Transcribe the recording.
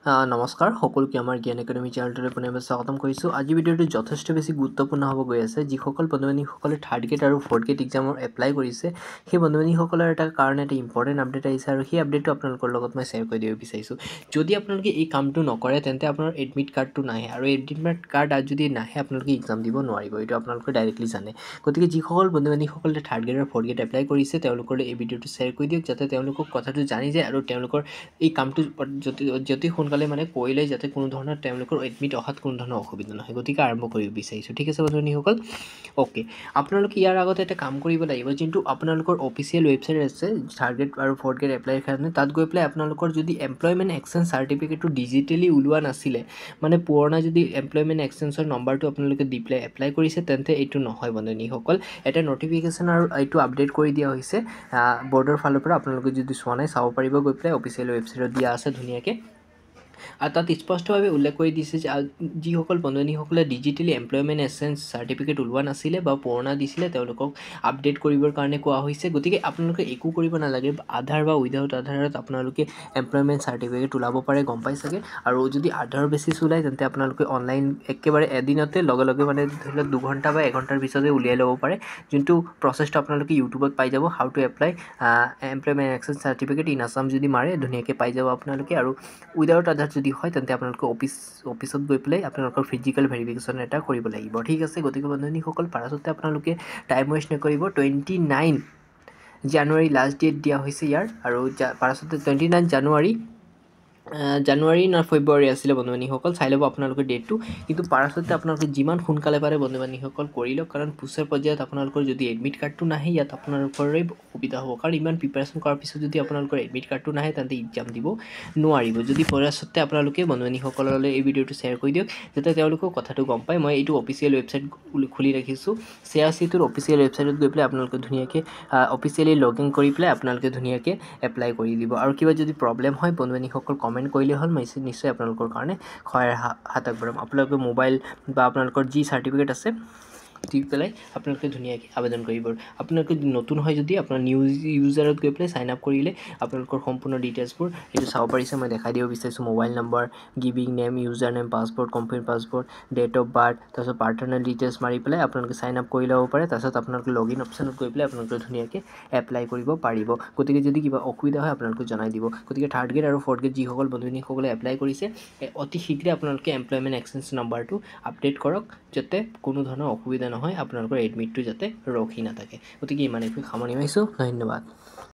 নমস্কাৰ সকলোকে আমাৰ জ্ঞান একাডেমি চেনেলটোলৈ পুনৰবাৰ স্বাগতম কৰিছোঁ। আজি ভিডিঅ'টো যথেষ্ট বেছি গুৰুত্বপূৰ্ণ হ'ব গৈ আছে। যিসকল বন্ধু-বান্ধৱীসকলে থাৰ্ড গ্ৰেড আৰু ফ'ৰ্থ গ্ৰেড এক্সামৰ এপ্লাই কৰিছে, সেই বন্ধু-বান্ধৱীসকলৰ এটা কাৰণে এটা ইম্পৰ্টেণ্ট আপডেট আহিছে আৰু সেই আপডেটটো আপোনালোকৰ লগত মই শ্বেয়াৰ কৰি দিব বিচাৰিছোঁ। যদি আপোনালোকে এই কামটো নকৰে তেন্তে আপোনাৰ এডমিট কাৰ্ডটো নাহে আৰু এডমিট কাৰ্ড যদি নাহে আপোনালোকে এক্সাম দিব নোৱাৰিব। এইটো আপোনালোকে ডাইৰেক্টলি জানে। গতিকে যিসকল বন্ধু-বান্ধৱীসকলে থাৰ্ড গ্ৰেড আৰু ফ'ৰ্থ গ্ৰেড এপ্লাই কৰিছে তেওঁলোকলৈ এই ভিডিঅ'টো শ্বেয়াৰ কৰি দিয়ক, যাতে তেওঁলোকক কথাটো জানি যায় আৰু তেওঁলোকৰ এই কামটো যদি সোনকালে মানে কৰিলে যাতে কোনো ধৰণৰ তেওঁলোকৰ এডমিট অহাত কোনো ধৰণৰ অসুবিধা নহয়। গতিকে আৰম্ভ কৰিব বিচাৰিছোঁ। ঠিক আছে বন্ধু-বান্ধৱীসকল, অ'কে। আপোনালোকে ইয়াৰ আগতে এটা কাম কৰিব লাগিব, যোনটো আপোনালোকৰ অফিচিয়েল ৱেবছাইট আছে থাৰ্ড গ্ৰেড আৰু ফ'ৰ্থ গ্ৰেড এপ্লাইৰ কাৰণে, তাত গৈ পেলাই আপোনালোকৰ যদি এমপ্লয়মেণ্ট এক্সচেঞ্জ চাৰ্টিফিকেটটো ডিজিটেলি ওলোৱা নাছিলে, মানে পুৰণা যদি এমপ্লয়মেণ্ট এক্সচেঞ্জৰ নম্বৰটো আপোনালোকে দি পেলাই এপ্লাই কৰিছে, তেন্তে এইটো নহয় বন্ধু-বান্ধৱীসকল। এটা নটিফিকেশ্যন আৰু এইটো আপডেট কৰি দিয়া হৈছে বৰ্ডৰ ফালৰ পৰা। আপোনালোকে যদি চোৱা নাই চাব পাৰিব, গৈ পেলাই অফিচিয়েল ৱেবছাইটত দিয়া আছে ধুনীয়াকৈ। আৰু তাত স্পষ্টভাৱে উল্লেখ কৰি দিছে যে যিসকল বন্ধু-বান্ধৱীসকলে ডিজিটেলি এমপ্লয়মেণ্ট এক্সচেঞ্জ চাৰ্টিফিকেট ওলোৱা নাছিলে বা পুৰণা দিছিলে, তেওঁলোকক আপডেট কৰিবৰ কাৰণে কোৱা হৈছে। গতিকে আপোনালোকে একো কৰিব নালাগে, আধাৰ বা উইদাউট আধাৰত আপোনালোকে এমপ্লয়মেণ্ট চাৰ্টিফিকেট ওলাব পাৰে, গম পাই চাগে। আৰু যদি আধাৰ বেচিছ ওলায় তেন্তে আপোনালোকে অনলাইন একেবাৰে এদিনতে লগে মানে ধৰি লওক 2 ঘণ্টা বা 1 ঘণ্টাৰ পিছতে উলিয়াই ল'ব পাৰে, যোনটো প্ৰচেছটো আপোনালোকে ইউটিউবত পাই যাব। How to apply employment exchange certificate in Assam যদি মাৰে ধুনীয়াকৈ পাই যাব আপোনালোকে। আৰু উইদাউট আধাৰ যদি হয় তেন্তে আপোনালোকে অফিচত গৈ পেলাই আপোনালোকৰ ফিজিকেল ভেৰিফিকেশ্যন এটা কৰিব লাগিব। ঠিক আছে, গতিকে বন্ধু-বান্ধৱীসকল পাৰাচলতে আপোনালোকে টাইম ৱেষ্ট নকৰিব। 29 জানুৱাৰী লাষ্ট ডেট দিয়া হৈছে ইয়াৰ, আৰু পাৰাচলতে 29 জানুৱাৰী না ফেব্ৰুৱাৰী আছিলে বন্ধু-বান্ধৱীসকল, চাই ল'ব আপোনালোকৰ ডেটটো। কিন্তু পাৰাচলতে আপোনালোকে যিমান সোনকালে পাৰে বন্ধু-বান্ধৱীসকল কৰি লওক, কাৰণ পিছৰ পৰ্যায়ত আপোনালোকৰ যদি এডমিট কাৰ্ডটো নাহে ইয়াত আপোনালোকৰে অসুবিধা হ'ব। কাৰণ ইমান প্ৰিপাৰেশ্যন কৰাৰ পিছত যদি আপোনালোকৰ এডমিট কাৰ্ডটো নাহে তেন্তে এক্সাম দিব নোৱাৰিব। যদি পাৰাচলতে আপোনালোকে বন্ধু-বান্ধৱীসকললৈ এই ভিডিঅ'টো শ্বেয়াৰ কৰি দিয়ক, যাতে তেওঁলোকেও কথাটো গম পায়। মই এইটো অফিচিয়েল ৱেবছাইট খুলি ৰাখিছোঁ, CRC-টোৰ অফিচিয়েল ৱেবছাইটত গৈ পেলাই আপোনালোকে ধুনীয়াকৈ অফিচিয়েলি লগ ইন কৰি পেলাই আপোনালোকে ধুনীয়াকৈ এপ্লাই কৰি দিব। আৰু কিবা যদি প্ৰব্লেম হয় বন্ধু-বান্ধৱীসকল কমেণ্ট কৰিলে হ'ল, মই নিশ্চয় আপোনালোকৰ কাৰণে সহায়ৰ হাত আগবঢ়াম। আপোনালোকে মোবাইল বা আপোনালোকৰ যি চাৰ্টিফিকেট আছে দি পেলাই আপোনালোকে ধুনীয়াকৈ আবেদন কৰিব। আপোনালোকে নতুন হয় যদি আপোনাৰ নিউ ইউজাৰত গৈ পেলাই চাইন আপ কৰিলে আপোনালোকৰ সম্পূৰ্ণ ডিটেইলছবোৰ এইটো চাব পাৰিছে। মই দেখাই দিব বিচাৰিছোঁ mobile number, giving name, user name, passport, complete passport, date of birth, তাৰপিছত পাৰ্টনাৰ ডিটেইলছ মাৰি পেলাই আপোনালোকে চাইন আপ কৰি ল'ব পাৰে। তাৰপিছত আপোনালোকে লগ ইন অপশ্যনত গৈ পেলাই আপোনালোকে ধুনীয়াকৈ এপ্লাই কৰিব পাৰিব। গতিকে যদি কিবা অসুবিধা হয় আপোনালোকে জনাই দিব। গতিকে থাৰ্ড গ্ৰেড আৰু ফ'ৰ্থ গ্ৰেড যিসকল বন্ধু-বান্ধৱীসকলে এপ্লাই কৰিছে, অতি শীঘ্ৰে আপোনালোকে এমপ্লয়মেণ্ট এক্সচেঞ্জ নম্বৰটো আপডেট কৰক, যাতে কোনো ধৰণৰ অসুবিধা নহয়, আপোনালোকৰ এডমিটটো যাতে ৰখি নাথাকে। গতিকে ইমানেকৈ সামৰণি মাৰিছোঁ, ধন্যবাদ।